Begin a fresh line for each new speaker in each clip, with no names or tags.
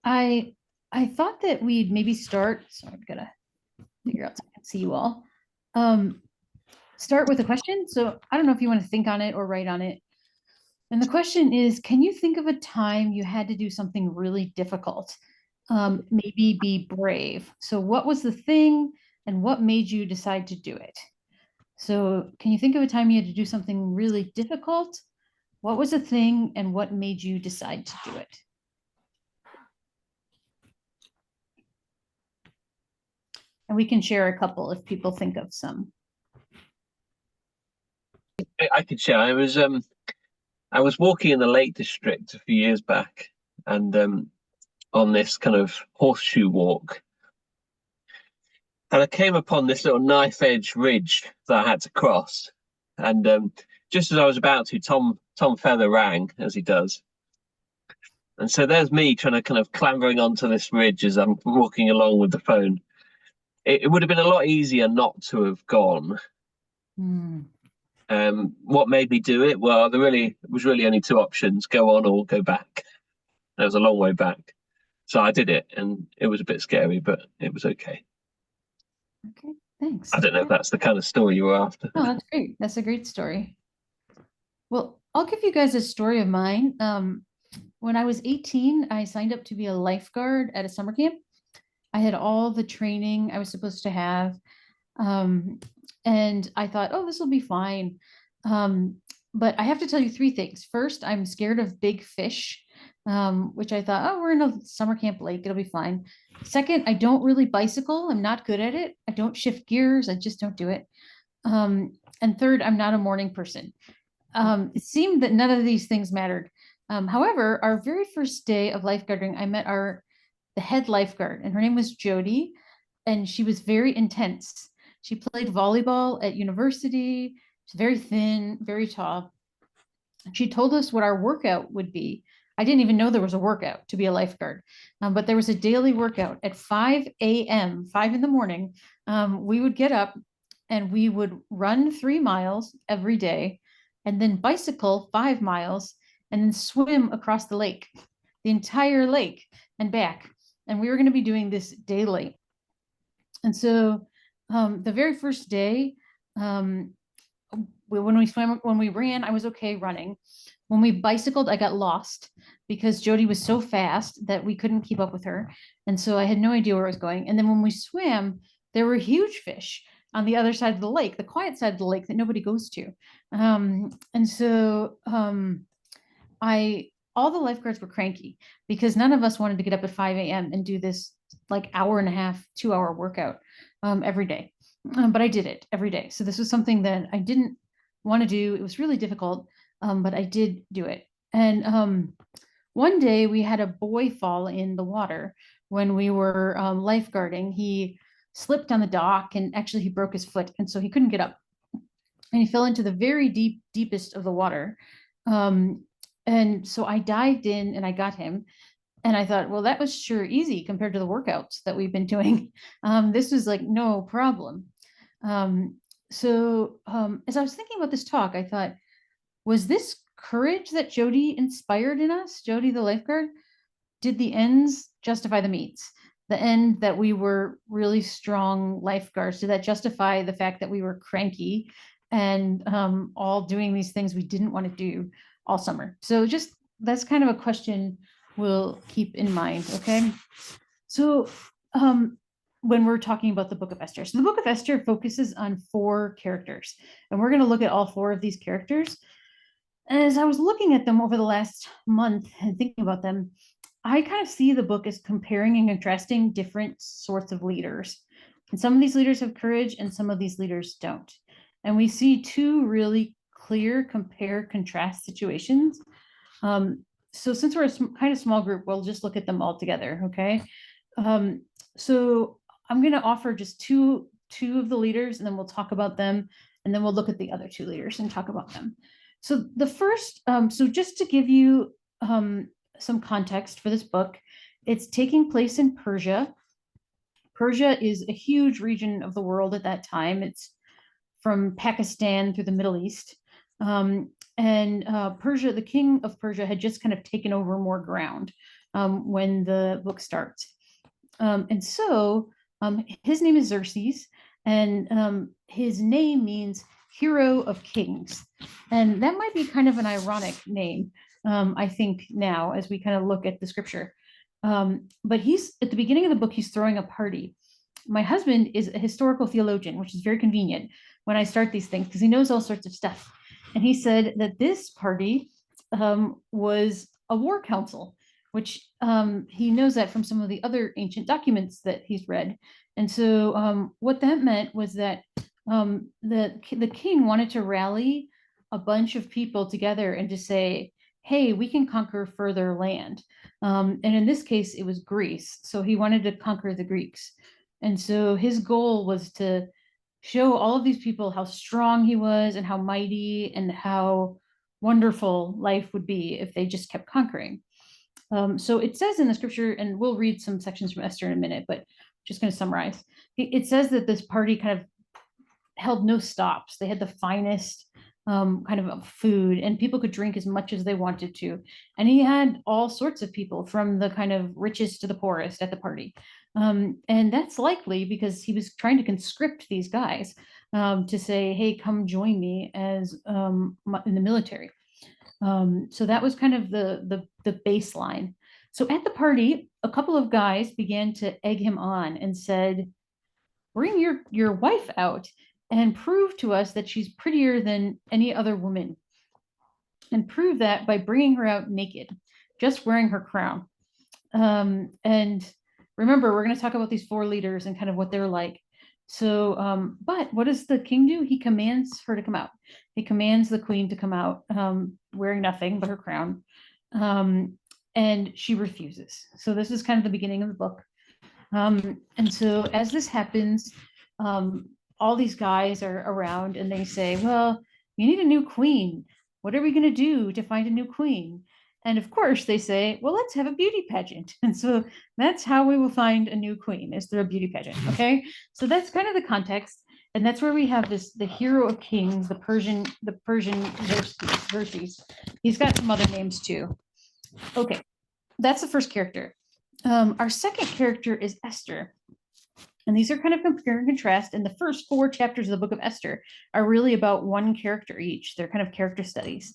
I I thought that we'd maybe start. So I'm gonna figure out so I can see you all. Um, Start with a question. So I don't know if you want to think on it or write on it. And the question is, can you think of a time you had to do something really difficult? Maybe be brave. So what was the thing and what made you decide to do it? So can you think of a time you had to do something really difficult? What was the thing and what made you decide to do it? And we can share a couple if people think of some.
I could share. I was walking in the Lake District a few years back, and on this kind of horseshoe walk, and I came upon this little knife edge ridge that I had to cross, and just as I was about to, Tom Feather rang as he does, and so there's me trying to kind of clambering onto this ridge as I'm walking along with the phone. It would have been a lot easier not to have gone.
Hmm.
What made me do it? Well, there was really only two options: go on or go back. It was a long way back. So I did it, and it was a bit scary, but it was okay.
Okay, thanks.
I don't know if that's the kind of story you were after.
Oh, that's great. That's a great story. Well, I'll give you guys a story of mine. When I was 18, I signed up to be a lifeguard at a summer camp. I had all the training I was supposed to have. Um, and I thought, oh, this will be fine. Um, but I have to tell you three things. First, I'm scared of big fish, which I thought, oh, we're in a summer camp lake, it'll be fine. Second, I don't really bicycle. I'm not good at it. I don't shift gears. I just don't do it. And third, I'm not a morning person. It seemed that none of these things mattered. However, our very first day of lifeguarding, I met the head lifeguard, and her name was Jody, and she was very intense. She played volleyball at university. She's very thin, very tall. She told us what our workout would be. I didn't even know there was a workout to be a lifeguard, but there was a daily workout at 5 a.m., 5 in the morning. We would get up and we would run 3 miles every day and then bicycle 5 miles and then swim across the lake, the entire lake and back. And we were going to be doing this daily. And so the very first day, when we swam, when we ran, I was okay running. When we bicycled, I got lost because Jody was so fast that we couldn't keep up with her. And so I had no idea where I was going. And then when we swam, there were huge fish on the other side of the lake, the quiet side of the lake that nobody goes to. And so I all the lifeguards were cranky because none of us wanted to get up at 5 a.m. and do this like hour and a half, 2 hour workout every day. But I did it every day. So this was something that I didn't want to do. It was really difficult, but I did do it. And one day we had a boy fall in the water when we were lifeguarding. He slipped on the dock and actually he broke his foot. And so he couldn't get up. And he fell into the very deepest of the water. And so I dived in and I got him. And I thought, well, that was sure easy compared to the workouts that we've been doing. This was like no problem. As I was thinking about this talk, I thought, was this courage that Jody inspired in us, Jody the lifeguard? Did the ends justify the means? The end that we were really strong lifeguards, did that justify the fact that we were cranky and all doing these things we didn't want to do all summer? So just that's kind of a question we'll keep in mind, okay? So when we're talking about the book of Esther. So the book of Esther focuses on 4 characters, and we're going to look at all 4 of these characters. As I was looking at them over the last month and thinking about them, I kind of see the book as comparing and contrasting different sorts of leaders. And some of these leaders have courage and some of these leaders don't. And we see 2 really clear compare contrast situations. So since we're a kind of small group, we'll just look at them all together, okay? So I'm going to offer just two of the leaders, and then we'll talk about them, and then we'll look at the other 2 leaders and talk about them. So the first, so just to give you some context for this book, it's taking place in Persia. Persia is a huge region of the world at that time. It's from Pakistan through the Middle East. Persia, the king of Persia had just kind of taken over more ground when the book starts. And so his name is Xerxes, and his name means hero of kings. And that might be kind of an ironic name, I think, now as we kind of look at the scripture. But he's at the beginning of the book, he's throwing a party. My husband is a historical theologian, which is very convenient when I start these things because he knows all sorts of stuff. And he said that this party was a war council, which he knows that from some of the other ancient documents that he's read. And so what that meant was that the king wanted to rally a bunch of people together and to say, hey, we can conquer further land. And in this case, it was Greece. So he wanted to conquer the Greeks. And so his goal was to show all of these people how strong he was and how mighty and how wonderful life would be if they just kept conquering. So it says in the scripture, and we'll read some sections from Esther in a minute, but just going to summarize. It says that this party kind of held no stops. They had the finest kind of food, and people could drink as much as they wanted to. And he had all sorts of people, from the kind of richest to the poorest, at the party. And that's likely because he was trying to conscript these guys to say, hey, come join me as in the military. So that was kind of the baseline. So at the party, a couple of guys began to egg him on and said, bring your wife out and prove to us that she's prettier than any other woman. And prove that by bringing her out naked, just wearing her crown. And remember, we're going to talk about these four leaders and kind of what they're like. So, but what does the king do? He commands her to come out. He commands the queen to come out wearing nothing but her crown. And she refuses. So this is kind of the beginning of the book. And so as this happens, all these guys are around and they say, well, you need a new queen. What are we going to do to find a new queen? And of course they say, well, let's have a beauty pageant. And so that's how we will find a new queen, is through a beauty pageant. Okay. So that's kind of the context. And that's where we have the hero of kings, the Persian Xerxes. He's got some other names too. Okay. That's the first character. Our second character is Esther. And these are kind of compare and contrast. And the first 4 chapters of the book of Esther are really about one character each. They're kind of character studies.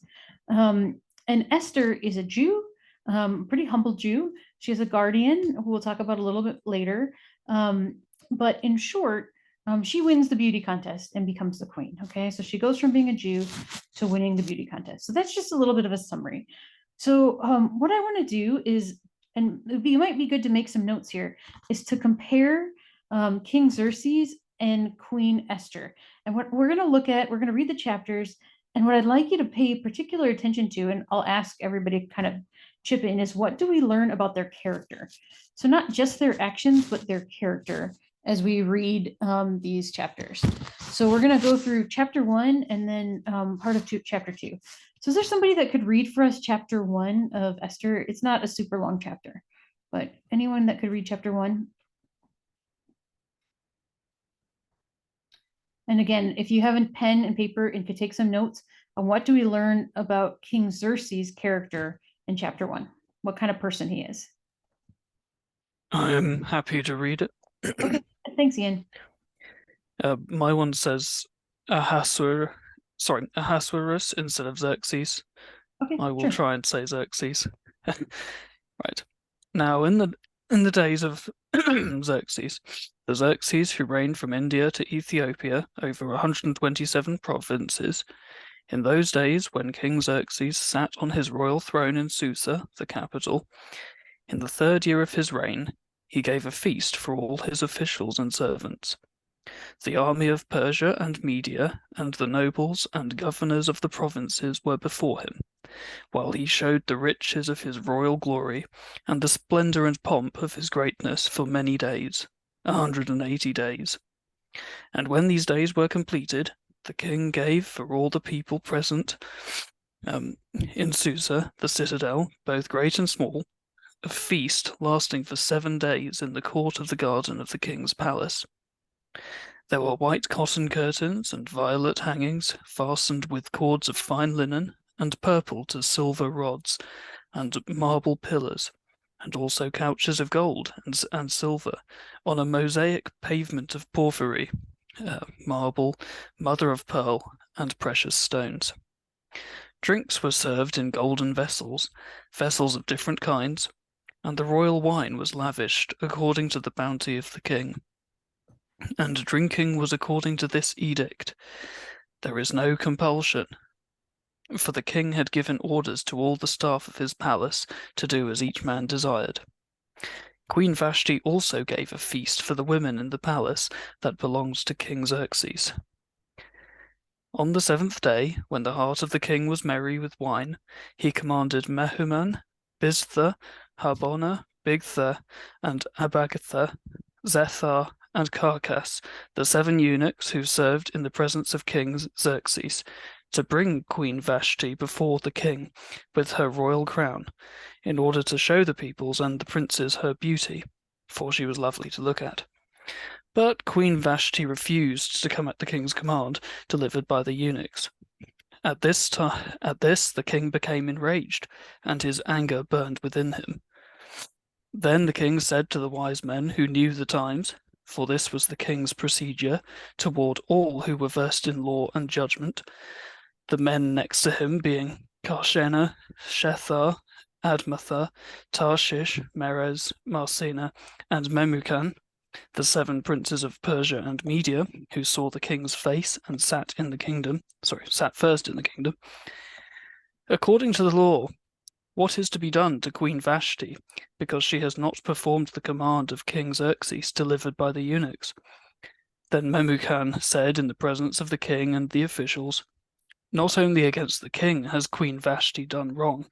And Esther is a Jew, pretty humble Jew. She has a guardian, who we'll talk about a little bit later. But in short, she wins the beauty contest and becomes the queen. Okay, so she goes from being a Jew to winning the beauty contest. So that's just a little bit of a summary. So what I want to do is, and it might be good to make some notes here, is to compare King Xerxes and Queen Esther. And what we're going to look at, we're going to read the chapters. And what I'd like you to pay particular attention to, and I'll ask everybody to kind of chip in, is what do we learn about their character? So not just their actions, but their character as we read these chapters. So we're going to go through chapter 1 and then part of chapter 2. So is there somebody that could read for us chapter 1 of Esther? It's not a super long chapter, but anyone that could read chapter 1? And again, if you have a pen and paper and could take some notes on what do we learn about King Xerxes' character in chapter 1, what kind of person he is.
I am happy to read it.
Okay, thanks, Ian.
My one says Ahasuerus instead of Xerxes.
Okay,
I will
sure.
try and say Xerxes. Right. Now, in the days of Xerxes, the Xerxes who reigned from India to Ethiopia over 127 provinces, in those days when King Xerxes sat on his royal throne in Susa, the capital, in the 3rd year of his reign, he gave a feast for all his officials and servants. The army of Persia and Media, and the nobles and governors of the provinces were before him, while he showed the riches of his royal glory and the splendor and pomp of his greatness for many days, 180 days. And when these days were completed, the king gave for all the people present in Susa, the citadel, both great and small, a feast lasting for 7 days in the court of the garden of the king's palace. There were white cotton curtains and violet hangings fastened with cords of fine linen, and purple to silver rods, and marble pillars, and also couches of gold and silver on a mosaic pavement of porphyry, marble, mother of pearl, and precious stones. Drinks were served in golden vessels, vessels of different kinds, and the royal wine was lavished according to the bounty of the king. And drinking was according to this edict: there is no compulsion, for the king had given orders to all the staff of his palace to do as each man desired. Queen Vashti also gave a feast for the women in the palace that belonged to King Xerxes. On the 7th day, when the heart of the king was merry with wine, he commanded Mehuman, Biztha, Harbona, Bigtha, and Abagatha, Zethar, and Carcass, the 7 eunuchs who served in the presence of King Xerxes, to bring Queen Vashti before the king with her royal crown, in order to show the peoples and the princes her beauty, for she was lovely to look at. But Queen Vashti refused to come at the king's command, delivered by the eunuchs. At this the king became enraged, and his anger burned within him. Then the king said to the wise men who knew the times, for this was the king's procedure toward all who were versed in law and judgment, the men next to him being Karshena, Shethar, Admatha, Tarshish, Meres, Marsena, and Memucan, the 7 princes of Persia and Media, who saw the king's face and sat first in the kingdom. According to the law, what is to be done to Queen Vashti, because she has not performed the command of King Xerxes delivered by the eunuchs? Then Memucan said in the presence of the king and the officials, not only against the king has Queen Vashti done wrong,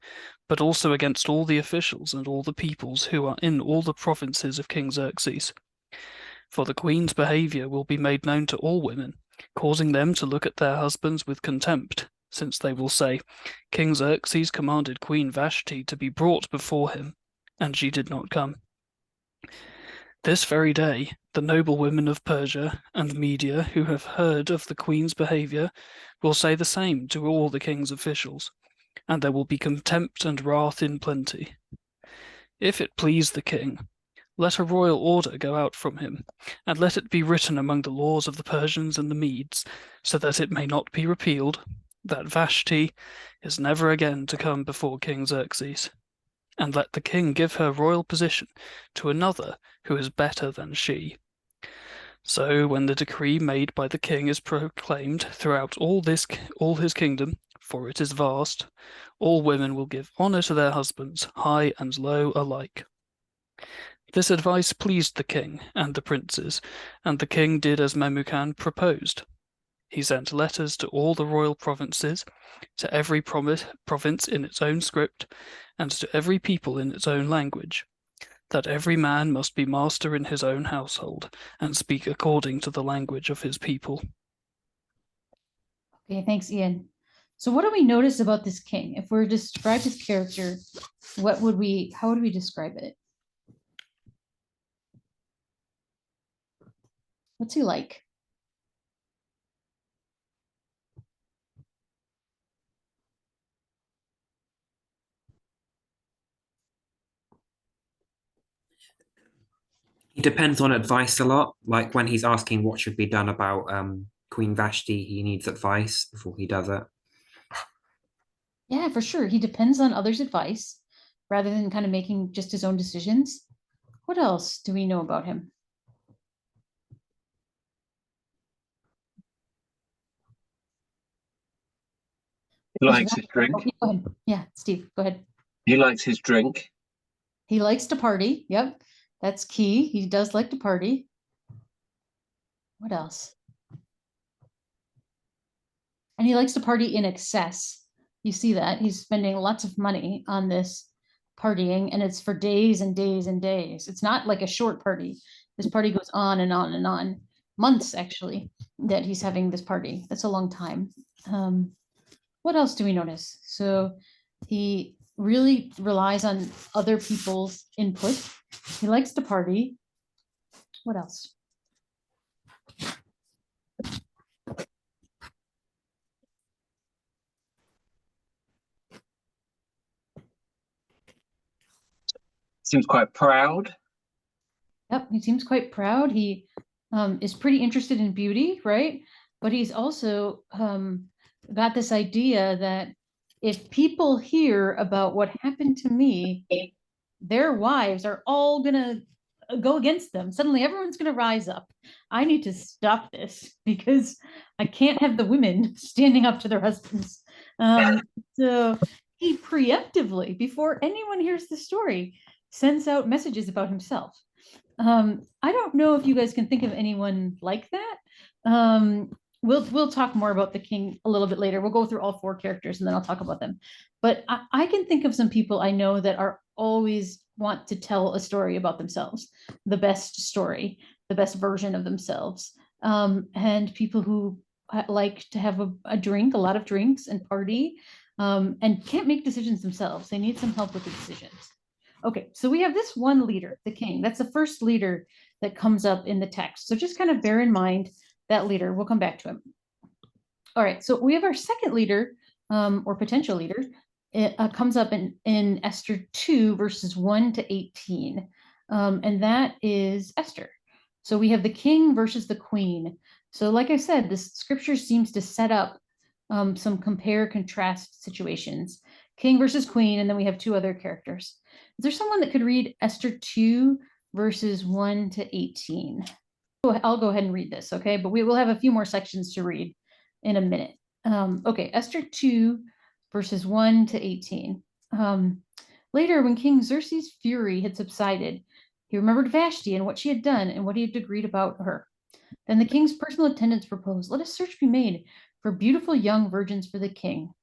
but also against all the officials and all the peoples who are in all the provinces of King Xerxes. For the queen's behavior will be made known to all women, causing them to look at their husbands with contempt, since they will say, King Xerxes commanded Queen Vashti to be brought before him, and she did not come. This very day, the noble women of Persia and Media who have heard of the queen's behavior will say the same to all the king's officials, and there will be contempt and wrath in plenty. If it please the king, let a royal order go out from him, and let it be written among the laws of the Persians and the Medes, so that it may not be repealed, that Vashti is never again to come before King Xerxes. And let the king give her royal position to another who is better than she. So when the decree made by the king is proclaimed throughout all his kingdom, for it is vast, all women will give honor to their husbands, high and low alike. This advice pleased the king and the princes, and the king did as Memucan proposed. He sent letters to all the royal provinces, to every province in its own script, and to every people in its own language, that every man must be master in his own household, and speak according to the language of his people.
Okay, thanks, Ian. So what do we notice about this king? If we're to describe his character, how would we describe it? What's he like?
He depends on advice a lot. Like when he's asking what should be done about Queen Vashti, he needs advice before he does it.
Yeah, for sure. He depends on others' advice rather than kind of making just his own decisions. What else do we know about him?
He likes his drink.
Go ahead. Yeah, Steve, go ahead.
He likes his drink.
He likes to party. Yep, that's key. He does like to party. What else? And he likes to party in excess. You see that he's spending lots of money on this partying, and it's for days and days and days. It's not like a short party. This party goes on and on and on, months actually, that he's having this party. That's a long time. What else do we notice? So he really relies on other people's input. He likes to party. What else?
Seems quite proud.
Yep, he seems quite proud. He is pretty interested in beauty, right? But he's also got this idea that if people hear about what happened to me, their wives are all gonna go against them. Suddenly everyone's gonna rise up. I need to stop this because I can't have the women standing up to their husbands. So he preemptively, before anyone hears the story, sends out messages about himself. I don't know if you guys can think of anyone like that. We'll talk more about the king a little bit later. We'll go through all 4 characters and then I'll talk about them. But I can think of some people I know that are always want to tell a story about themselves, the best story, the best version of themselves. And people who like to have a drink, a lot of drinks and party, and can't make decisions themselves. They need some help with the decisions. Okay, so we have this one leader, the king. That's the first leader that comes up in the text. So just kind of bear in mind that leader. We'll come back to him. All right, so we have our second leader, or potential leader. It comes up in Esther 2, verses 1 to 18. And that is Esther. So we have the king versus the queen. So like I said, this scripture seems to set up some compare contrast situations. King versus queen, and then we have 2 other characters. Is there someone that could read Esther 2, verses 1 to 18? I'll go ahead and read this, okay? But we will have a few more sections to read in a minute. Okay, Esther 2, verses 1 to 18. Later, when King Xerxes' fury had subsided, he remembered Vashti and what she had done and what he had decreed about her. Then the king's personal attendants proposed, "Let a search be made for beautiful young virgins for the king.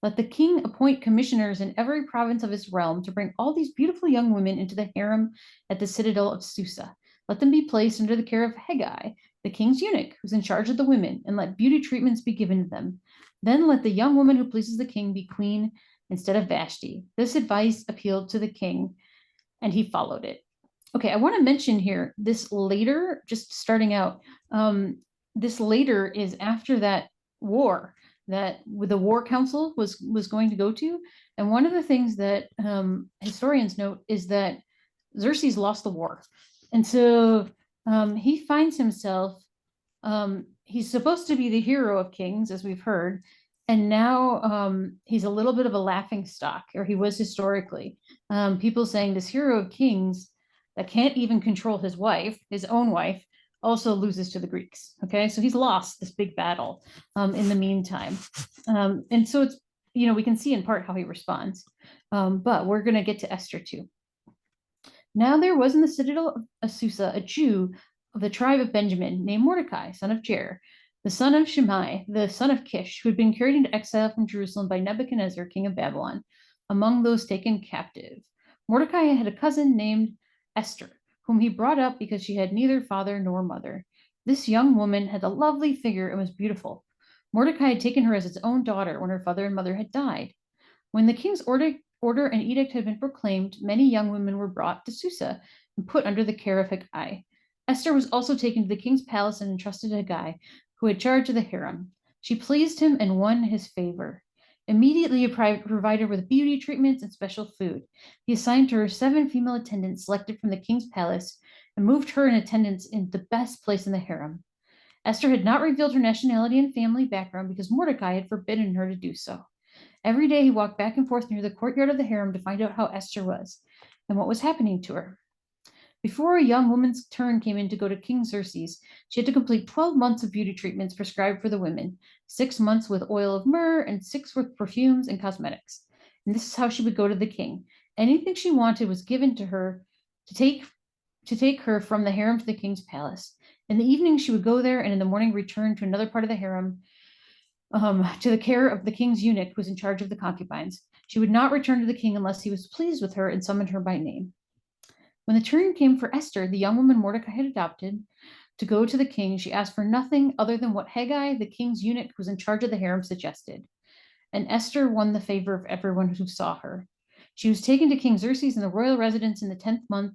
Let the king appoint commissioners in every province of his realm to bring all these beautiful young women into the harem at the citadel of Susa. Let them be placed under the care of Haggai, the king's eunuch, who's in charge of the women, and let beauty treatments be given to them. Then let the young woman who pleases the king be queen instead of Vashti." This advice appealed to the king, and he followed it. Okay, I want to mention here, this later, just starting out, this later is after that war that the war council was going to go to. And one of the things that historians note is that Xerxes lost the war. And so he finds himself, he's supposed to be the hero of kings, as we've heard. And now he's a little bit of a laughing stock, or he was historically. People saying this hero of kings that can't even control his wife, his own wife, also loses to the Greeks. Okay, so he's lost this big battle in the meantime. And so it's, you know, we can see in part how he responds. But we're going to get to Esther 2. Now there was in the citadel of Susa a Jew of the tribe of Benjamin named Mordecai, son of Jair, the son of Shimei, the son of Kish, who had been carried into exile from Jerusalem by Nebuchadnezzar, king of Babylon, among those taken captive. Mordecai had a cousin named Esther, whom he brought up because she had neither father nor mother. This young woman had a lovely figure and was beautiful. Mordecai had taken her as his own daughter when her father and mother had died. When the king's order and edict had been proclaimed, many young women were brought to Susa and put under the care of Haggai. Esther was also taken to the king's palace and entrusted to Haggai, who had charge of the harem. She pleased him and won his favor. Immediately he provided her with beauty treatments and special food. He assigned to her 7 female attendants selected from the king's palace and moved her in attendance in the best place in the harem. Esther had not revealed her nationality and family background because Mordecai had forbidden her to do so. Every day he walked back and forth near the courtyard of the harem to find out how Esther was and what was happening to her. Before a young woman's turn came in to go to King Xerxes, she had to complete 12 months of beauty treatments prescribed for the women, 6 months with oil of myrrh and 6 with perfumes and cosmetics. And this is how she would go to the king. Anything she wanted was given to her to take her from the harem to the king's palace. In the evening, she would go there, and in the morning return to another part of the harem, to the care of the king's eunuch, who was in charge of the concubines. She would not return to the king unless he was pleased with her and summoned her by name. When the turn came for Esther, the young woman Mordecai had adopted, to go to the king, she asked for nothing other than what Haggai, the king's eunuch, who was in charge of the harem, suggested. And Esther won the favor of everyone who saw her. She was taken to King Xerxes in the royal residence in the 10th month,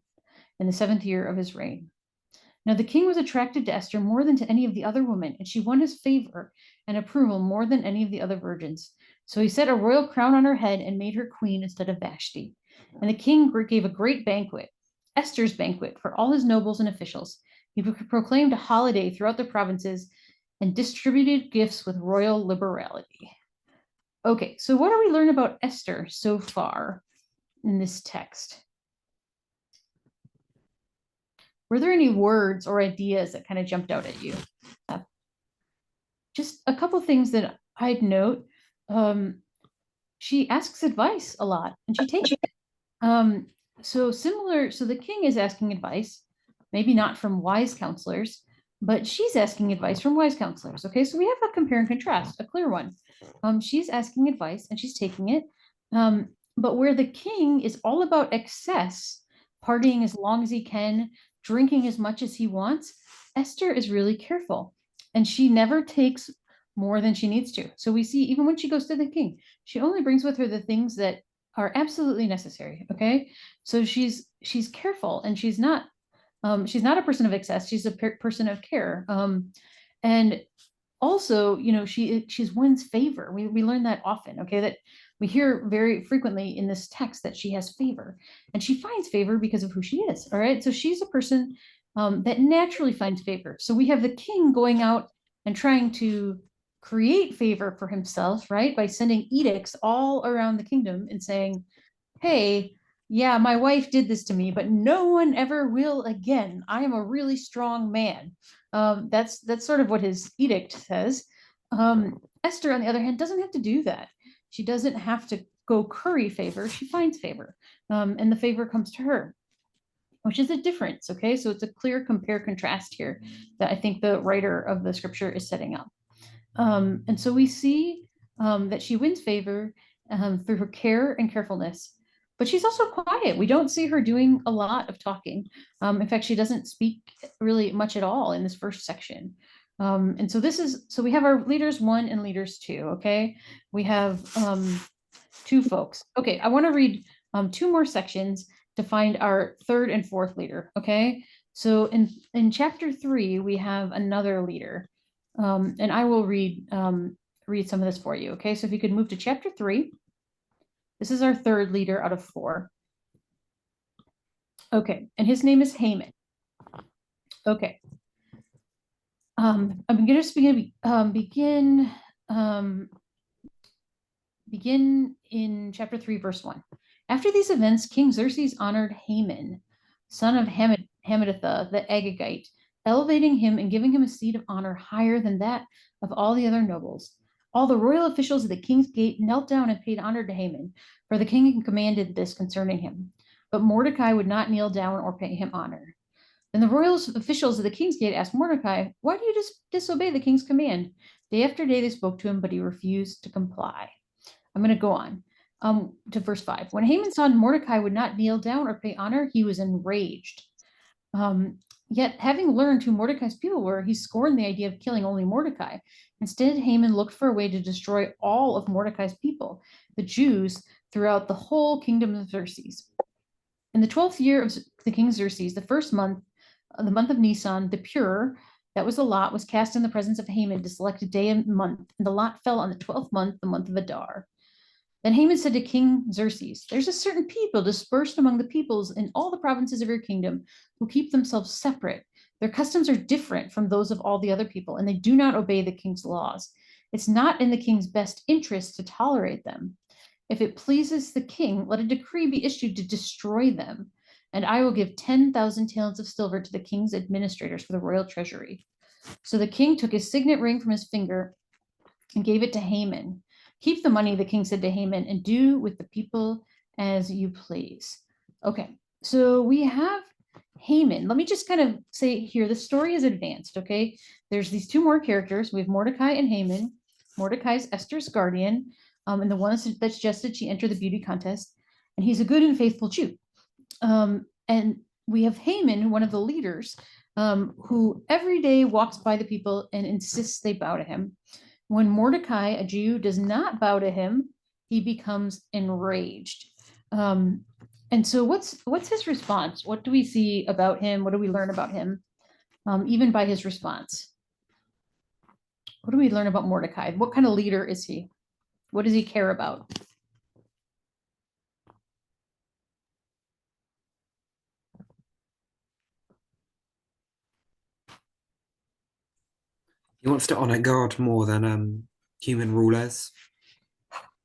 in the 7th year of his reign. Now the king was attracted to Esther more than to any of the other women, and she won his favor and approval more than any of the other virgins. So he set a royal crown on her head and made her queen instead of Vashti. And the king gave a great banquet, Esther's banquet, for all his nobles and officials. He proclaimed a holiday throughout the provinces and distributed gifts with royal liberality. Okay, so what do we learn about Esther so far in this text? Were there any words or ideas that kind of jumped out at you? Just a couple things that I'd note. She asks advice a lot and she takes it. So the king is asking advice, maybe not from wise counselors, but she's asking advice from wise counselors. Okay, so we have a compare and contrast, a clear one. She's asking advice and she's taking it. But where the king is all about excess, partying as long as he can, drinking as much as he wants, Esther is really careful and she never takes more than she needs to. So we see even when she goes to the king, she only brings with her the things that are absolutely necessary. Okay, so she's careful and she's not a person of excess. She's a person of care. And also, you know, she's wins favor. We learn that often. Okay, that we hear very frequently in this text that she has favor, and she finds favor because of who she is. All right, so she's a person that naturally finds favor. So we have the king going out and trying to create favor for himself, right, by sending edicts all around the kingdom and saying, hey, yeah, my wife did this to me, but no one ever will again. I am a really strong man. That's sort of what his edict says. Esther, on the other hand, doesn't have to do that. She doesn't have to go curry favor. She finds favor, and the favor comes to her, which is a difference. Okay, so it's a clear compare contrast here that I think the writer of the scripture is setting up. And so we see that she wins favor through her care and carefulness, but she's also quiet. We don't see her doing a lot of talking. In fact, she doesn't speak really much at all in this first section. And so we have our leaders 1 and leaders 2. Okay, we have 2 folks. Okay, I want to read 2 more sections to find our 3rd and 4th leader. Okay, so in chapter 3 we have another leader. And I will read some of this for you. Okay, so if you could move to chapter 3. This is our 3rd leader out of 4. Okay, and his name is Haman. Okay. I'm going to begin in chapter 3, verse 1. After these events, King Xerxes honored Haman, son of Hammedatha, the Agagite, elevating him and giving him a seat of honor higher than that of all the other nobles. All the royal officials of the king's gate knelt down and paid honor to Haman, for the king commanded this concerning him. But Mordecai would not kneel down or pay him honor. Then the royal officials of the king's gate asked Mordecai, why do you disobey the king's command? Day after day they spoke to him, but he refused to comply. I'm going to go on to verse 5. When Haman saw Mordecai would not kneel down or pay honor, he was enraged. Yet, having learned who Mordecai's people were, he scorned the idea of killing only Mordecai. Instead, Haman looked for a way to destroy all of Mordecai's people, the Jews, throughout the whole kingdom of Xerxes. In the 12th year of the king Xerxes, the first month, the month of Nisan, the pure, that was the lot, was cast in the presence of Haman to select a day and month, and the lot fell on the 12th month, the month of Adar. Then Haman said to King Xerxes, there's a certain people dispersed among the peoples in all the provinces of your kingdom who keep themselves separate. Their customs are different from those of all the other people, and they do not obey the king's laws. It's not in the king's best interest to tolerate them. If it pleases the king, let a decree be issued to destroy them, and I will give 10,000 talents of silver to the king's administrators for the royal treasury. So the king took his signet ring from his finger and gave it to Haman. Keep the money, the king said to Haman, and do with the people as you please. Okay, so we have Haman. Let me just kind of say here, the story is advanced, okay? There's these 2 more characters. We have Mordecai and Haman. Mordecai's Esther's guardian, and the one that suggested she enter the beauty contest, and he's a good and faithful Jew. And we have Haman, one of the leaders, who every day walks by the people and insists they bow to him. When Mordecai, a Jew, does not bow to him, he becomes enraged. And so what's his response? What do we see about him? What do we learn about him? Even by his response. What do we learn about Mordecai? What kind of leader is he? What does he care about?
He wants to honor God more than human rulers.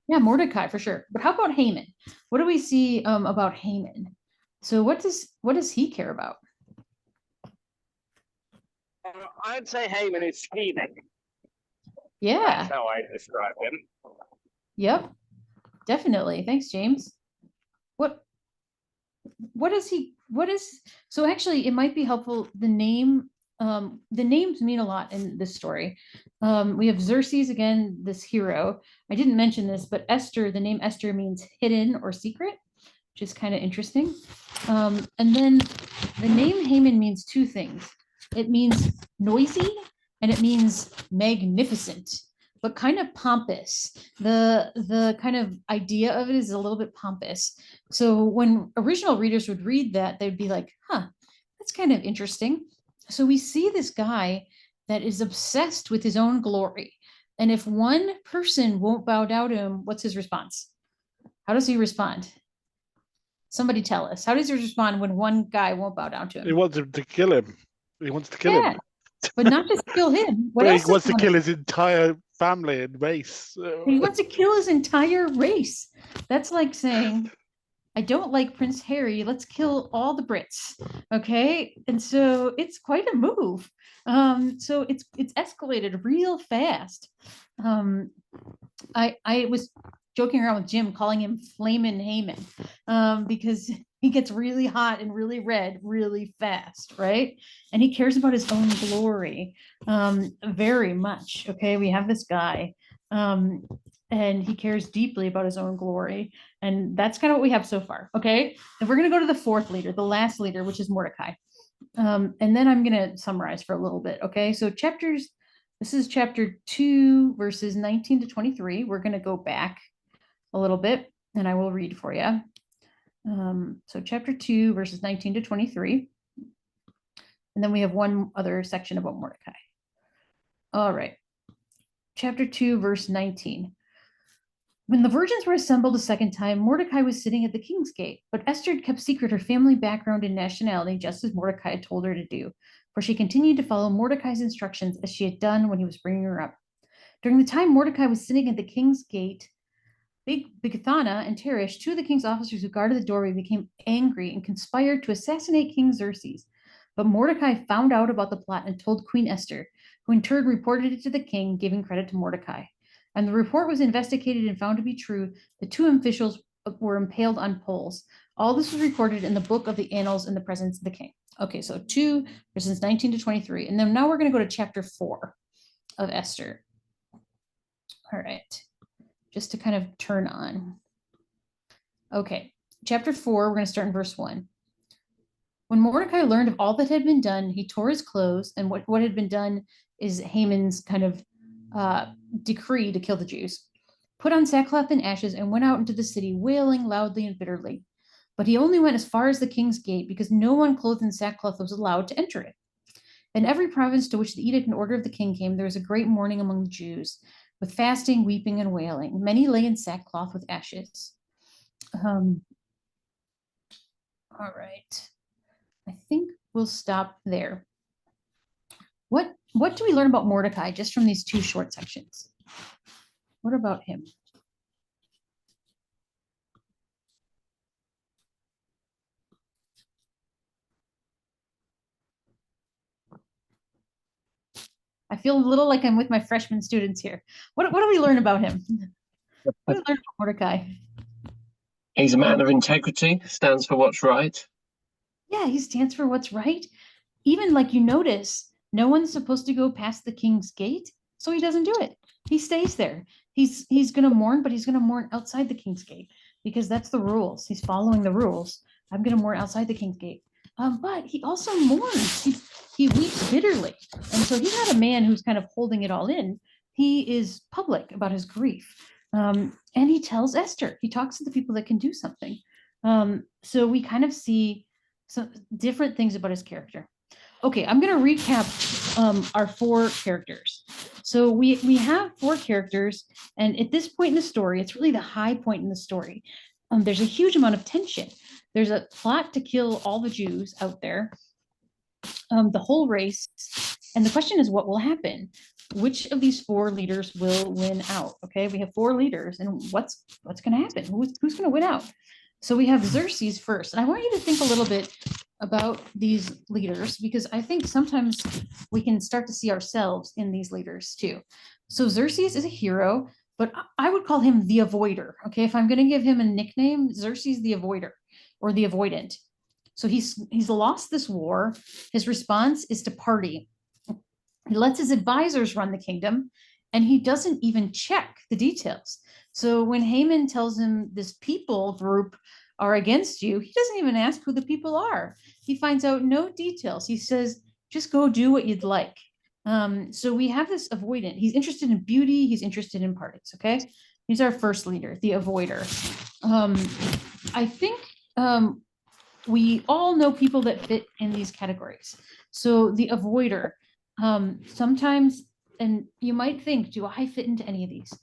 Yeah, Mordecai for sure. But how about Haman? What do we see about Haman? So what does he care about?
I'd say Haman is scheming.
Yeah.
That's how I describe him.
Yep. Definitely. Thanks, James. What is so actually it might be helpful. The names mean a lot in this story. We have Xerxes again, this hero. I didn't mention this, but Esther, the name Esther means hidden or secret, which is kind of interesting. And then the name Haman means two things. It means noisy and it means magnificent, but kind of pompous. The kind of idea of it is a little bit pompous. So when original readers would read that, they'd be like, huh, that's kind of interesting. So we see this guy that is obsessed with his own glory. And if one person won't bow down to him, what's his response? How does he respond? Somebody tell us. How does he respond when one guy won't bow down to him?
He wants him to kill him. He wants to kill him.
But not just kill him. What
But
else
he wants
does
to kill his entire family and race.
He wants to kill his entire race. That's like saying, I don't like Prince Harry. Let's kill all the Brits. Okay. And so it's quite a move. So it's escalated real fast. I was joking around with Jim, calling him Flamin' Haman, because he gets really hot and really red really fast, right? And he cares about his own glory very much. Okay, we have this guy, and he cares deeply about his own glory, and that's kind of what we have so far. Okay, and we're going to go to the fourth leader, the last leader, which is Mordecai, and then I'm going to summarize for a little bit. Okay, so this is chapter 2, verses 19 to 23. We're going to go back a little bit, and I will read for you. So chapter 2, verses 19 to 23. And then we have one other section about Mordecai. All right. Chapter 2, verse 19. When the virgins were assembled a second time, Mordecai was sitting at the king's gate, but Esther kept secret her family background and nationality, just as Mordecai had told her to do, for she continued to follow Mordecai's instructions as she had done when he was bringing her up. During the time Mordecai was sitting at the king's gate, Bigthana and Teresh, two of the king's officers who guarded the doorway, became angry and conspired to assassinate King Xerxes. But Mordecai found out about the plot and told Queen Esther, who in turn reported it to the king, giving credit to Mordecai. And the report was investigated and found to be true. The two officials were impaled on poles. All this was recorded in the book of the annals in the presence of the king. Okay, so 2 verses 19 to 23. And then now we're going to go to chapter 4 of Esther. All right, just to kind of turn on. Okay, chapter 4, we're going to start in verse 1. When Mordecai learned of all that had been done, he tore his clothes, and what had been done is Haman's kind of decree to kill the Jews, put on sackcloth and ashes, and went out into the city, wailing loudly and bitterly. But he only went as far as the king's gate, because no one clothed in sackcloth was allowed to enter it. In every province to which the edict and order of the king came, there was a great mourning among the Jews, with fasting, weeping, and wailing. Many lay in sackcloth with ashes. All right. I think we'll stop there. What do we learn about Mordecai just from these two short sections? What about him? I feel a little like I'm with my freshman students here. What do we learn about him? What do we learn about Mordecai?
He's a man of integrity, stands for what's right.
Yeah, he stands for what's right. Even like you notice, no one's supposed to go past the king's gate, so he doesn't do it. He stays there. He's going to mourn, but he's going to mourn outside the king's gate because that's the rules. He's following the rules. I'm going to mourn outside the king's gate. But he also mourns. He weeps bitterly. And so he's not a man who's kind of holding it all in. He is public about his grief. And he tells Esther, he talks to the people that can do something. So we kind of see some different things about his character. Okay, I'm going to recap our 4 characters. So we have 4 characters, and at this point in the story, it's really the high point in the story. There's a huge amount of tension. There's a plot to kill all the Jews out there, the whole race. And the question is, what will happen? which of these 4 leaders will win out. Okay, we have 4 leaders, and what's going to happen? Who's going to win out? So we have Xerxes first, and I want you to think a little bit about these leaders, because I think sometimes we can start to see ourselves in these leaders too. So Xerxes is a hero, but I would call him the avoider. Okay, if I'm going to give him a nickname, Xerxes the avoider or the avoidant. So he's lost this war. His response is to party. He lets his advisors run the kingdom, and he doesn't even check the details. So when Haman tells him this people group are against you, he doesn't even ask who the people are. He finds out no details. He says, just go do what you'd like. So we have this avoidant. He's interested in beauty. He's interested in parties. Okay. He's our first leader, the avoider. I think we all know people that fit in these categories. So the avoider, sometimes, and you might think, do I fit into any of these?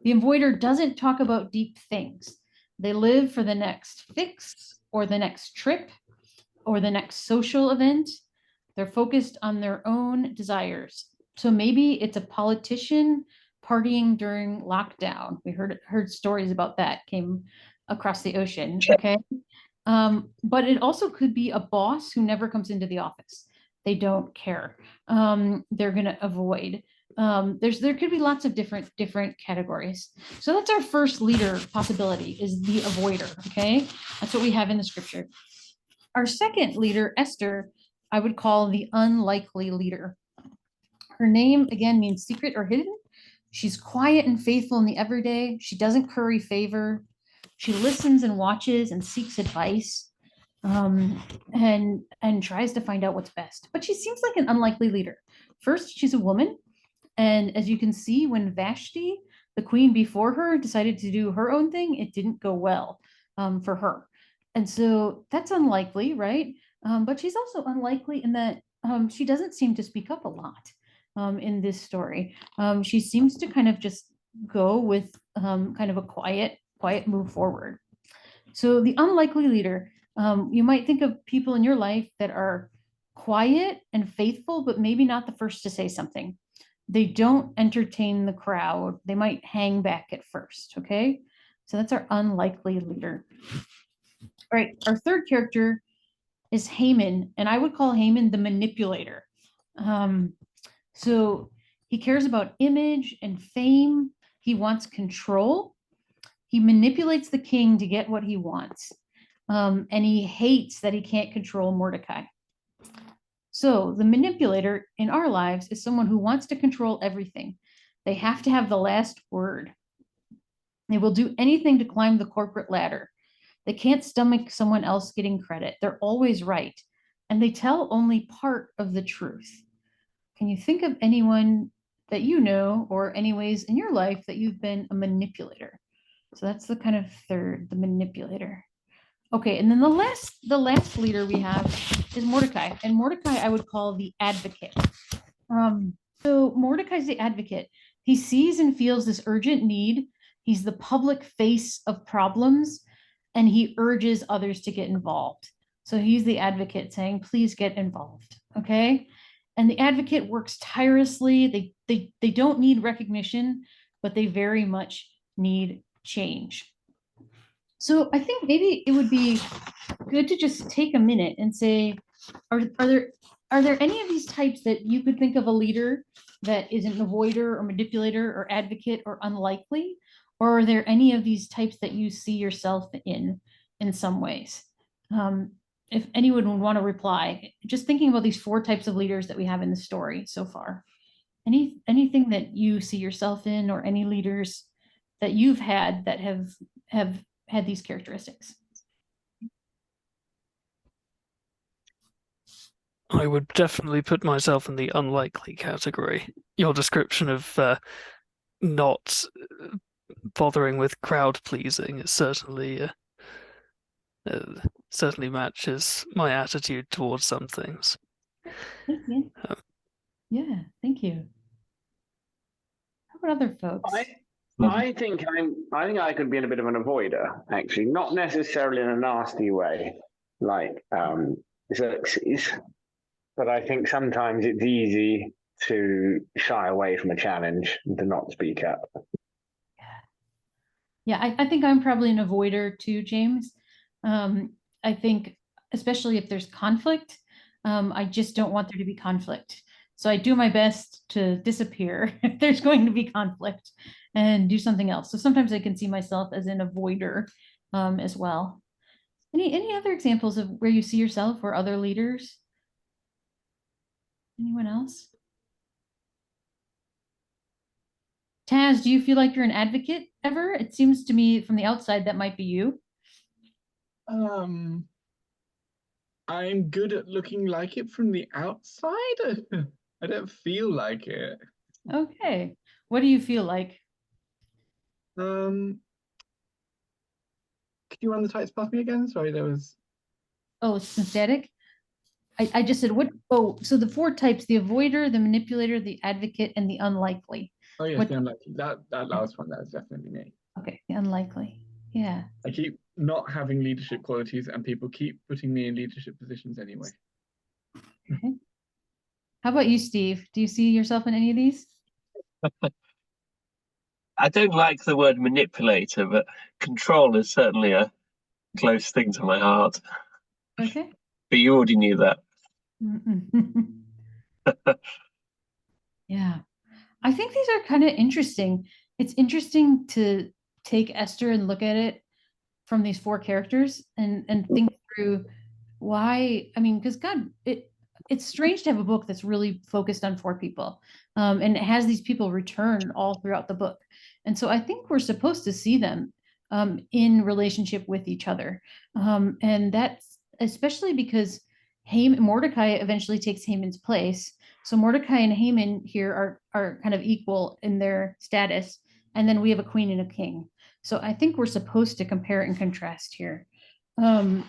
The avoider doesn't talk about deep things. They live for the next fix or the next trip or the next social event. They're focused on their own desires. So maybe it's a politician partying during lockdown. We heard stories about that came across the ocean. Okay. But it also could be a boss who never comes into the office. They don't care. They're going to avoid. There could be lots of different categories. So that's our first leader possibility, is the avoider. Okay, that's what we have in the scripture. Our second leader, Esther, I would call the unlikely leader. Her name again means secret or hidden. She's quiet and faithful in the everyday. She doesn't curry favor. She listens and watches and seeks advice, and tries to find out what's best. But she seems like an unlikely leader. First, she's a woman. And as you can see, when Vashti, the queen before her, decided to do her own thing, it didn't go well for her. And so that's unlikely, right? But she's also unlikely in that she doesn't seem to speak up a lot in this story. She seems to kind of just go with kind of a quiet move forward. So the unlikely leader, you might think of people in your life that are quiet and faithful, but maybe not the first to say something. They don't entertain the crowd. They might hang back at first, okay? So that's our unlikely leader. All right, our third character is Haman, and I would call Haman the manipulator. So he cares about image and fame. He wants control. He manipulates the king to get what he wants. And he hates that he can't control Mordecai. So the manipulator in our lives is someone who wants to control everything. They have to have the last word. They will do anything to climb the corporate ladder. They can't stomach someone else getting credit. They're always right. And they tell only part of the truth. Can you think of anyone that you know, or any ways in your life that you've been a manipulator? So that's the kind of third, the manipulator. Okay, and then the last leader we have is Mordecai. And Mordecai I would call the advocate. So Mordecai's the advocate. He sees and feels this urgent need. He's the public face of problems, and he urges others to get involved. So he's the advocate saying, please get involved, okay? And the advocate works tirelessly. They don't need recognition, but they very much need change. So I think maybe it would be good to just take a minute and say, are there any of these types that you could think of a leader that is an avoider or manipulator or advocate or unlikely? Or are there any of these types that you see yourself in some ways? If anyone would want to reply, just thinking about these 4 types of leaders that we have in the story so far. Anything that you see yourself in, or any leaders that you've had that have had these characteristics?
I would definitely put myself in the unlikely category. Your description of not bothering with crowd pleasing is certainly matches my attitude towards some things.
Thank you. Yeah, thank you. How about other folks?
I think I could be in a bit of an avoider, actually, not necessarily in a nasty way, like Xerxes, but I think sometimes it's easy to shy away from a challenge and to not speak up.
Yeah, I think I'm probably an avoider too, James. I think, especially if there's conflict, I just don't want there to be conflict. So I do my best to disappear if there's going to be conflict and do something else. So sometimes I can see myself as an avoider as well. Any other examples of where you see yourself or other leaders? Anyone else? Taz, do you feel like you're an advocate ever? It seems to me from the outside that might be you.
I'm good at looking like it from the outside. I don't feel like it.
Okay. What do you feel like?
Could you run the types past me again? Sorry, there was.
Oh, synthetic. I just said what? Oh, so the 4 types: the avoider, the manipulator, the advocate, and the unlikely.
Oh yes,
What-
the unlikely. That last one, that was definitely me.
Okay, the unlikely. Yeah.
I keep not having leadership qualities, and people keep putting me in leadership positions anyway.
Okay. How about you, Steve? Do you see yourself in any of these?
I don't like the word manipulator, but control is certainly a close thing to my heart.
Okay.
But you already knew that.
Yeah. I think these are kind of interesting. It's interesting to take Esther and look at it from these 4 characters and think through why. I mean, because God, it's strange to have a book that's really focused on 4 people, and it has these people return all throughout the book. And so I think we're supposed to see them in relationship with each other, and that's especially because Mordecai eventually takes Haman's place. So Mordecai and Haman here are kind of equal in their status, and then we have a queen and a king. So I think we're supposed to compare and contrast here, and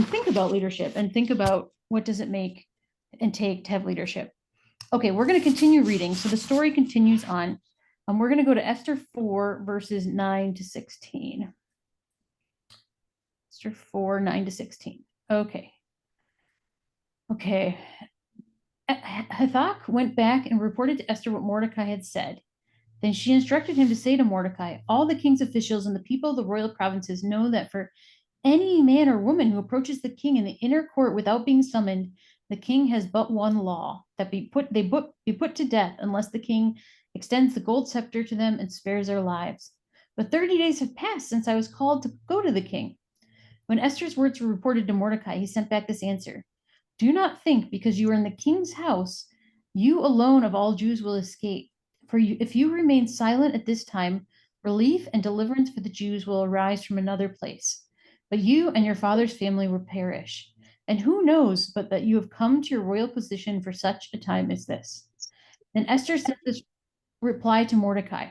think about leadership and think about what does it make and take to have leadership. Okay, we're going to continue reading. So the story continues on. We're going to go to Esther 4, verses 9 to 16. Esther 4, 9 to 16. Okay. Okay. Hathach went back and reported to Esther what Mordecai had said. Then she instructed him to say to Mordecai, all the king's officials and the people of the royal provinces know that for any man or woman who approaches the king in the inner court without being summoned, the king has but one law, that be put to death unless the king extends the gold scepter to them and spares their lives. But 30 days have passed since I was called to go to the king. When Esther's words were reported to Mordecai, he sent back this answer. Do not think because you are in the king's house, you alone of all Jews will escape. For if you remain silent at this time, relief and deliverance for the Jews will arise from another place. But you and your father's family will perish. And who knows but that you have come to your royal position for such a time as this? Then Esther sent this reply to Mordecai.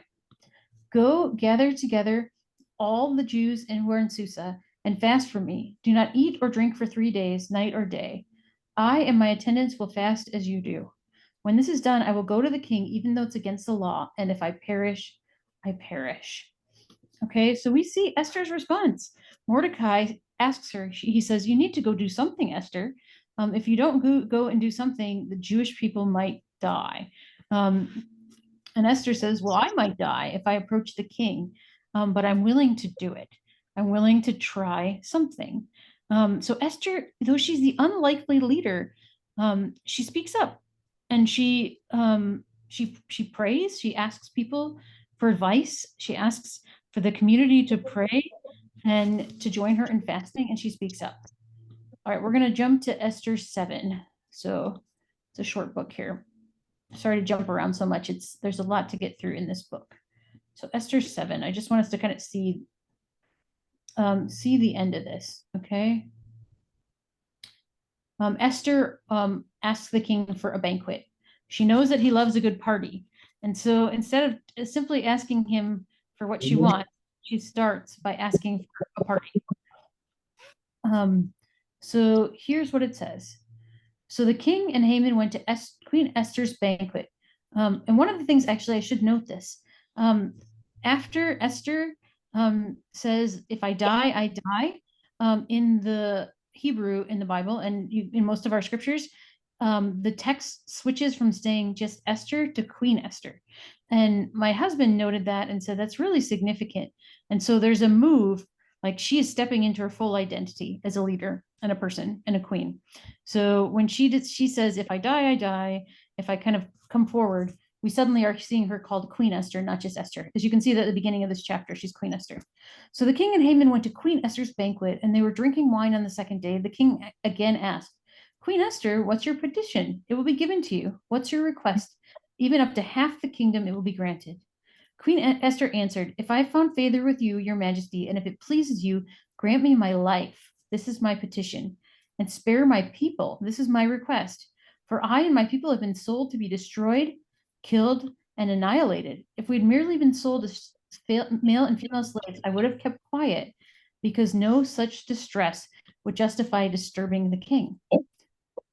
Go gather together all the Jews who are in Susa and fast for me. Do not eat or drink for 3 days, night or day. I and my attendants will fast as you do. When this is done, I will go to the king, even though it's against the law. And if I perish, I perish. Okay, so we see Esther's response. Mordecai asks her, he says, you need to go do something, Esther. If you don't go and do something, the Jewish people might die. And Esther says, well, I might die if I approach the king, but I'm willing to do it. I'm willing to try something. So Esther, though she's the unlikely leader, she speaks up and she prays. She asks people for advice. She asks for the community to pray and to join her in fasting, and she speaks up. All right, we're going to jump to Esther 7. So it's a short book here. Sorry to jump around so much. There's a lot to get through in this book. So Esther 7, I just want us to kind of see the end of this, okay? Esther asks the king for a banquet. She knows that he loves a good party. And so instead of simply asking him for what she wants, she starts by asking for a party. So here's what it says. So the king and Haman went to Queen Esther's banquet. And one of the things, actually, I should note this. After Esther says, if I die, I die, in the Hebrew in the Bible and in most of our scriptures, the text switches from saying just Esther to Queen Esther. And my husband noted that and said, that's really significant. And so there's a move, like she is stepping into her full identity as a leader and a person and a queen. So when she says, if I die, I die. If I kind of come forward, we suddenly are seeing her called Queen Esther, not just Esther. As you can see that at the beginning of this chapter, she's Queen Esther. So the king and Haman went to Queen Esther's banquet, and they were drinking wine on the second day. The king again asked, Queen Esther, what's your petition? It will be given to you. What's your request? Even up to half the kingdom, it will be granted. Queen Esther answered, if I have found favor with you, your majesty, and if it pleases you, grant me my life. This is my petition. And spare my people. This is my request. For I and my people have been sold to be destroyed, killed, and annihilated. If we'd merely been sold as male and female slaves, I would have kept quiet, because no such distress would justify disturbing the king.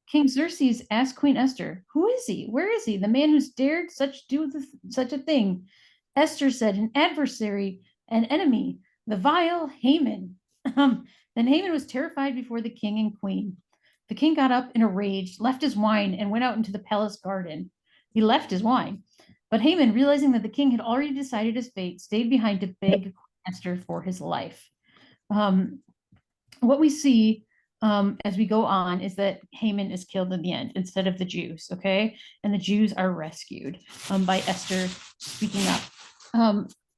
King Xerxes asked Queen Esther, who is he? Where is he? The man who's dared such a thing. Esther said, an adversary, an enemy, the vile Haman. Then Haman was terrified before the king and queen. The king got up in a rage, left his wine, and went out into the palace garden. He left his wine. But Haman, realizing that the king had already decided his fate, stayed behind to beg Queen Esther for his life. What we see as we go on is that Haman is killed in the end instead of the Jews, okay? And the Jews are rescued by Esther speaking up.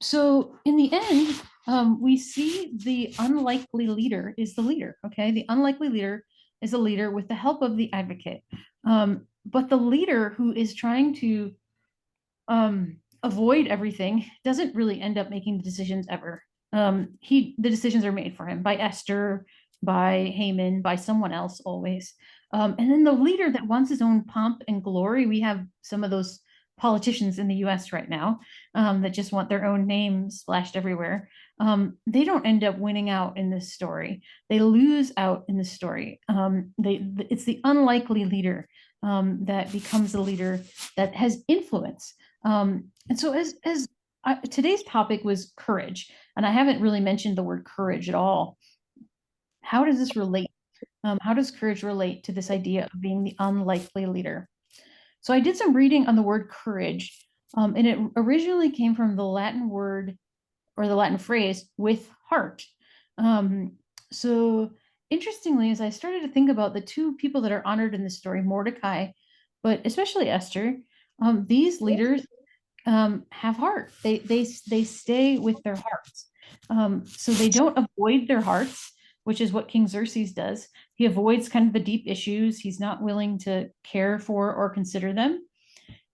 So in the end, we see the unlikely leader is the leader, okay? The unlikely leader is a leader with the help of the advocate. But the leader who is trying to avoid everything doesn't really end up making the decisions ever. The decisions are made for him by Esther, by Haman, by someone else always. And then the leader that wants his own pomp and glory, we have some of those politicians in the US right now that just want their own name splashed everywhere. They don't end up winning out in this story. They lose out in this story. It's the unlikely leader that becomes the leader that has influence. And so today's topic was courage, and I haven't really mentioned the word courage at all. How does this relate? How does courage relate to this idea of being the unlikely leader? So I did some reading on the word courage, and it originally came from the Latin word or the Latin phrase with heart. So interestingly, as I started to think about the two people that are honored in this story, Mordecai, but especially Esther, these leaders have heart. They stay with their hearts. So they don't avoid their hearts, which is what King Xerxes does. He avoids kind of the deep issues. He's not willing to care for or consider them.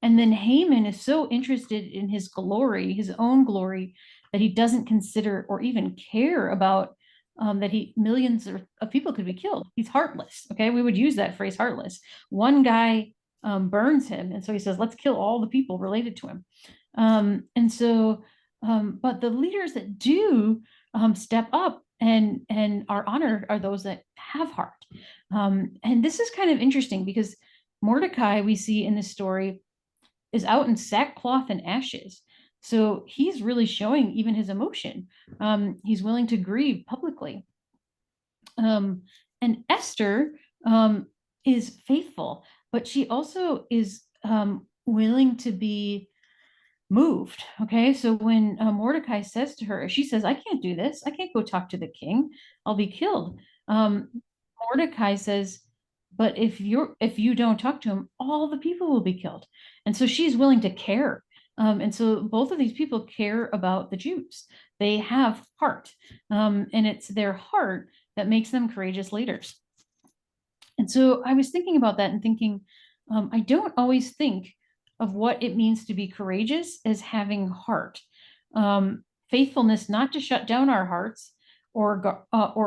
And then Haman is so interested in his glory, his own glory, that he doesn't consider or even care about that millions of people could be killed. He's heartless. Okay, we would use that phrase, heartless. One guy burns him, and so he says, let's kill all the people related to him. But the leaders that do step up and are honored are those that have heart. And this is kind of interesting because Mordecai, we see in this story, is out in sackcloth and ashes. So he's really showing even his emotion. He's willing to grieve publicly. And Esther is faithful, but she also is willing to be moved. Okay, so when Mordecai says to her, she says, I can't do this. I can't go talk to the king. I'll be killed. Mordecai says, but if you don't talk to him, all the people will be killed. And so she's willing to care. And so both of these people care about the Jews. They have heart. And it's their heart that makes them courageous leaders. And so I was thinking about that and thinking, I don't always think of what it means to be courageous as having heart. Faithfulness, not to shut down our hearts or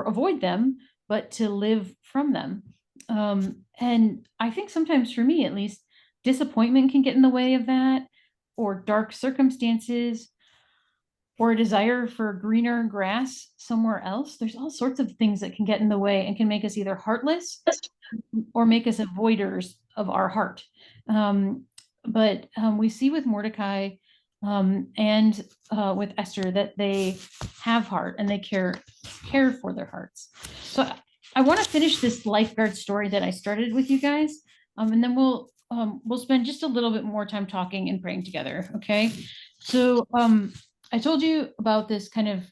avoid them, but to live from them. And I think sometimes, for me at least, disappointment can get in the way of that, or dark circumstances, or a desire for greener grass somewhere else. There's all sorts of things that can get in the way and can make us either heartless or make us avoiders of our heart. But we see with Mordecai and with Esther that they have heart and they care for their hearts. So I want to finish this lifeguard story that I started with you guys and then we'll spend just a little bit more time talking and praying together. Okay. So I told you about this kind of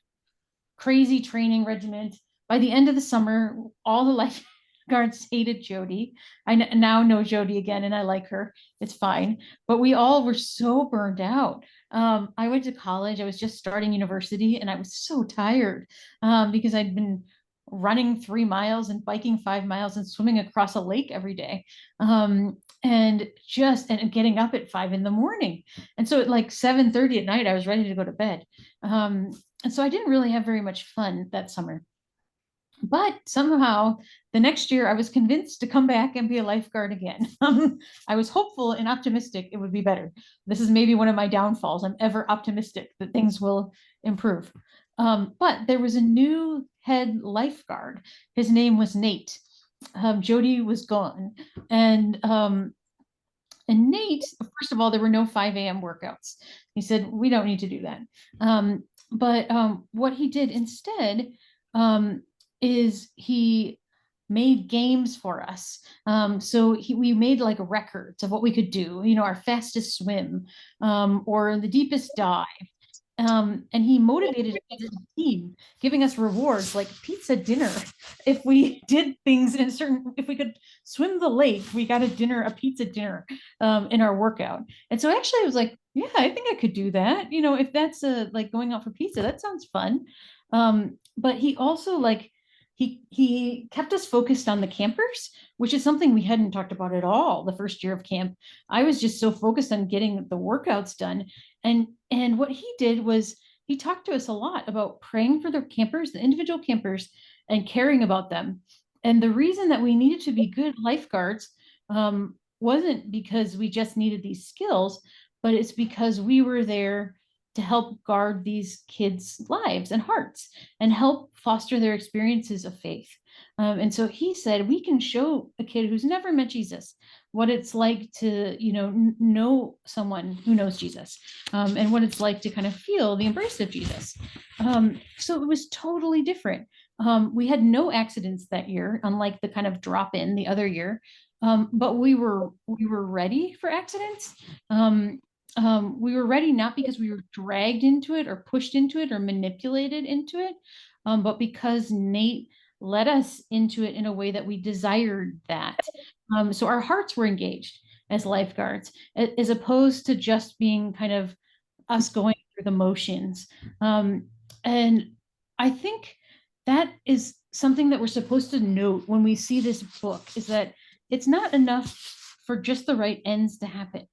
crazy training regiment. By the end of the summer, all the lifeguards hated Jody. I now know Jody again, and I like her. It's fine. But we all were so burned out. I went to college. I was just starting university, and I was so tired because I'd been running 3 miles and biking 5 miles and swimming across a lake every day. And getting up at 5 a.m. And so at like 7:30 at night, I was ready to go to bed. And so I didn't really have very much fun that summer. But somehow the next year I was convinced to come back and be a lifeguard again. I was hopeful and optimistic it would be better. This is maybe one of my downfalls. I'm ever optimistic that things will improve. But there was a new head lifeguard. His name was Nate. Jody was gone. And Nate, first of all, there were no 5 a.m. workouts. He said, we don't need to do that. But what he did instead is he made games for us. So we made like records of what we could do, our fastest swim or the deepest dive. And he motivated us as a team, giving us rewards like pizza dinner. If we did things if we could swim the lake, we got a pizza dinner in our workout. And so actually I was like, yeah, I think I could do that. If that's like going out for pizza, that sounds fun. But he also he kept us focused on the campers, which is something we hadn't talked about at all the first year of camp. I was just so focused on getting the workouts done. And what he did was he talked to us a lot about praying for the campers, the individual campers, and caring about them. And the reason that we needed to be good lifeguards wasn't because we just needed these skills, but it's because we were there to help guard these kids' lives and hearts and help foster their experiences of faith. And so he said, we can show a kid who's never met Jesus what it's like to, know someone who knows Jesus and what it's like to kind of feel the embrace of Jesus. So it was totally different. We had no accidents that year, unlike the kind of drop in the other year. But we were ready for accidents. We were ready not because we were dragged into it or pushed into it or manipulated into it, but because Nate led us into it in a way that we desired that. So our hearts were engaged as lifeguards, as opposed to just being kind of us going through the motions. And I think that is something that we're supposed to note when we see this book, is that it's not enough for just the right ends to happen.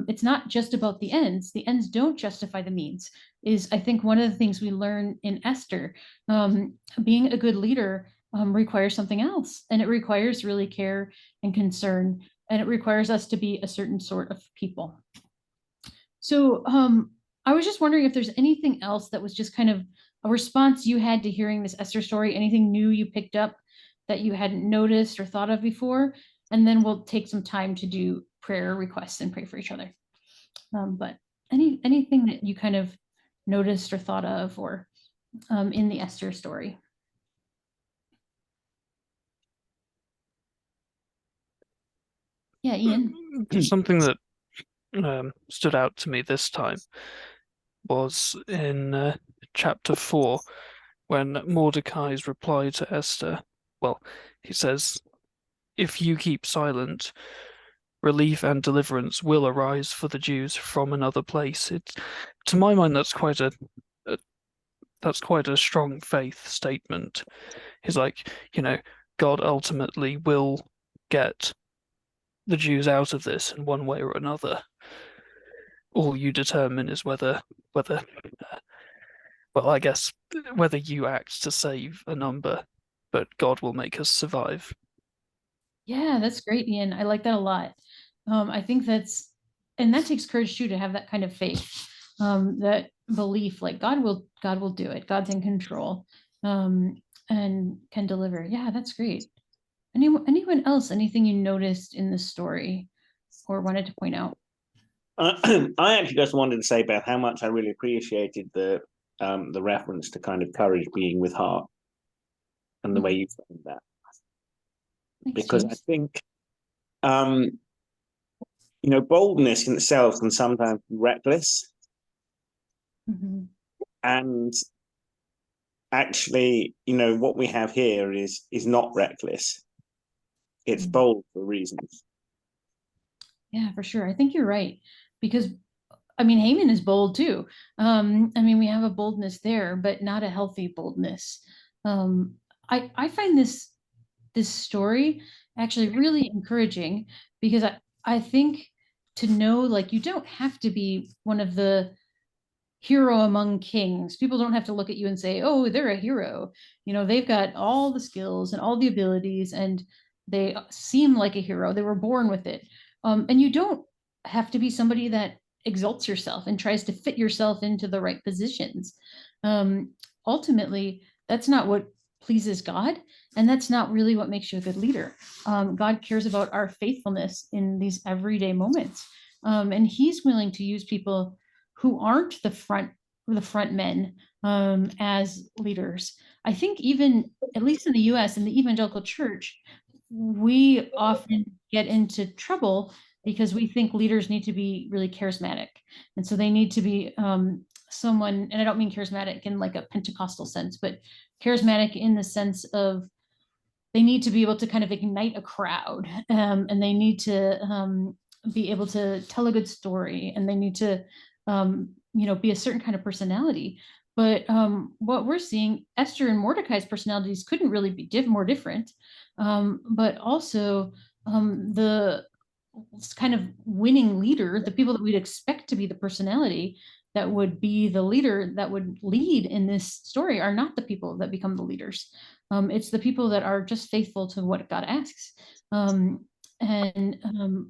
It's not just about the ends. The ends don't justify the means, is I think one of the things we learn in Esther. Being a good leader requires something else, and it requires really care and concern, and it requires us to be a certain sort of people. So I was just wondering if there's anything else that was just kind of a response you had to hearing this Esther story, anything new you picked up that you hadn't noticed or thought of before, and then we'll take some time to do prayer requests and pray for each other. But anything that you kind of noticed or thought of or in the Esther story? Yeah, Ian.
Something that stood out to me this time was in chapter 4, when Mordecai's reply to Esther. Well, he says, if you keep silent, relief and deliverance will arise for the Jews from another place. To my mind, that's quite a strong faith statement. He's like, God ultimately will get the Jews out of this in one way or another. All you determine is whether I guess whether you act to save a number, but God will make us survive.
Yeah, that's great, Ian. I like that a lot. I think that takes courage too, to have that kind of faith, that belief, like God will do it. God's in control, and can deliver. Yeah, that's great. Anyone else? Anything you noticed in the story or wanted to point out?
I actually just wanted to say, Beth, how much I really appreciated the reference to kind of courage being with heart, and the way you framed that.
Thanks,
Because
James.
I think boldness in itself can sometimes be reckless.
Mhm.
And actually, what we have here is not reckless. It's bold for reasons.
Yeah, for sure. I think you're right, because Haman is bold too. We have a boldness there, but not a healthy boldness. I find this story actually really encouraging, because I think to know, like, you don't have to be one of the hero among kings. People don't have to look at you and say, oh, they're a hero. They've got all the skills and all the abilities, and they seem like a hero. They were born with it. And you don't have to be somebody that exalts yourself and tries to fit yourself into the right positions. Ultimately, that's not what pleases God, and that's not really what makes you a good leader. God cares about our faithfulness in these everyday moments, and He's willing to use people who aren't the front men as leaders. I think even, at least in the US, in the evangelical church, we often get into trouble because we think leaders need to be really charismatic. And so they need to be someone, and I don't mean charismatic in like a Pentecostal sense, but charismatic in the sense of they need to be able to kind of ignite a crowd, and they need to be able to tell a good story, and they need to be a certain kind of personality. But what we're seeing, Esther and Mordecai's personalities couldn't really be more different. But also the kind of winning leader, the people that we'd expect to be the personality that would be the leader that would lead in this story, are not the people that become the leaders. It's the people that are just faithful to what God asks, and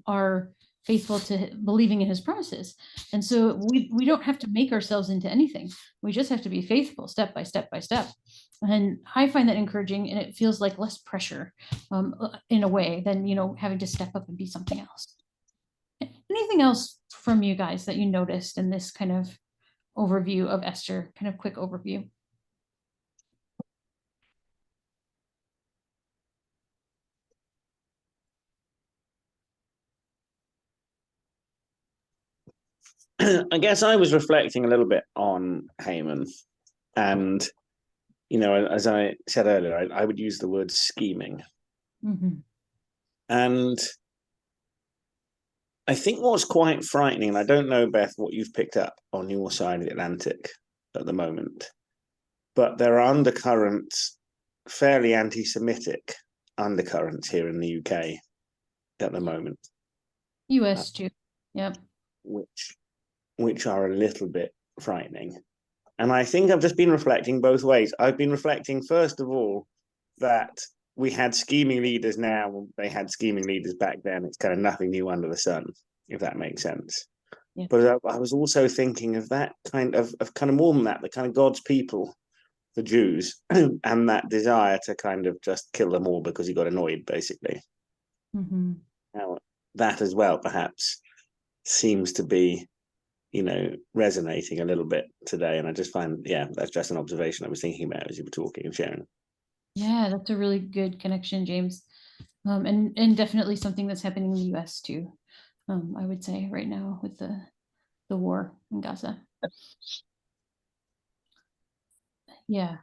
are faithful to believing in His promises. And so we don't have to make ourselves into anything. We just have to be faithful step by step by step. And I find that encouraging, and it feels like less pressure in a way than having to step up and be something else. Anything else from you guys that you noticed in this kind of overview of Esther, kind of quick overview?
I guess I was reflecting a little bit on Haman, and as I said earlier, I would use the word scheming.
Mm-hmm.
And I think what's quite frightening, and I don't know, Beth, what you've picked up on your side of the Atlantic at the moment, but there are undercurrents, fairly anti-Semitic undercurrents here in the UK at the moment.
US too. Yep.
Which are a little bit frightening. And I think I've just been reflecting both ways. I've been reflecting, first of all, that we had scheming leaders now, they had scheming leaders back then. It's kind of nothing new under the sun, if that makes sense. Yeah. But I was also thinking of that kind of more than that, the kind of God's people, the Jews, and that desire to kind of just kill them all because he got annoyed, basically.
Mm-hmm.
Now, that as well, perhaps, seems to be resonating a little bit today. And I just find, that's just an observation I was thinking about as you were talking and sharing.
Yeah, that's a really good connection, James. And definitely something that's happening in the US too. I would say right now with the war in Gaza. Yeah.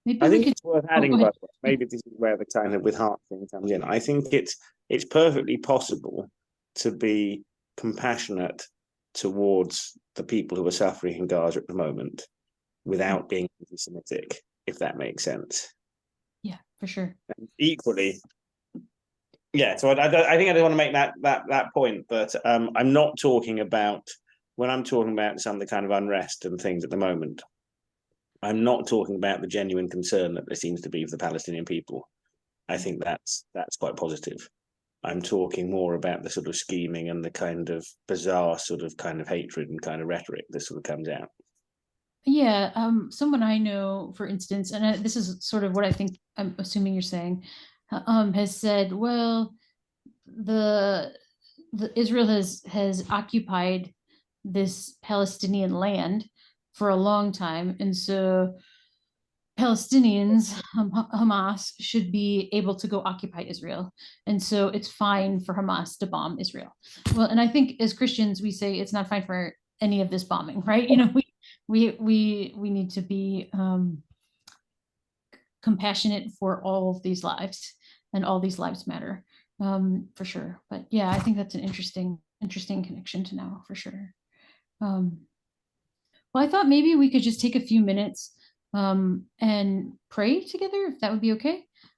Maybe
I think it's worth adding, by the way, maybe this is where the kind of with heart thing comes in. I think it's perfectly possible to be compassionate towards the people who are suffering in Gaza at the moment without being anti-Semitic, if that makes sense.
Yeah, for sure.
And equally, so I think I don't want to make that point, but I'm not talking about, when I'm talking about some of the kind of unrest and things at the moment, I'm not talking about the genuine concern that there seems to be for the Palestinian people. I think that's quite positive. I'm talking more about the sort of scheming and the kind of bizarre sort of kind of hatred and kind of rhetoric that sort of comes out.
Yeah, someone I know, for instance, and this is sort of what I think I'm assuming you're saying, has said, well, the Israel has occupied this Palestinian land for a long time, and so Palestinians, Hamas, should be able to go occupy Israel, and so it's fine for Hamas to bomb Israel. Well, and I think as Christians we say it's not fine for any of this bombing, right? You know, we need to be compassionate for all of these lives, and all these lives matter, for sure. But yeah, I think that's an interesting connection to know, for sure. Well, I thought maybe we could just take a few minutes and pray together, if that would be okay.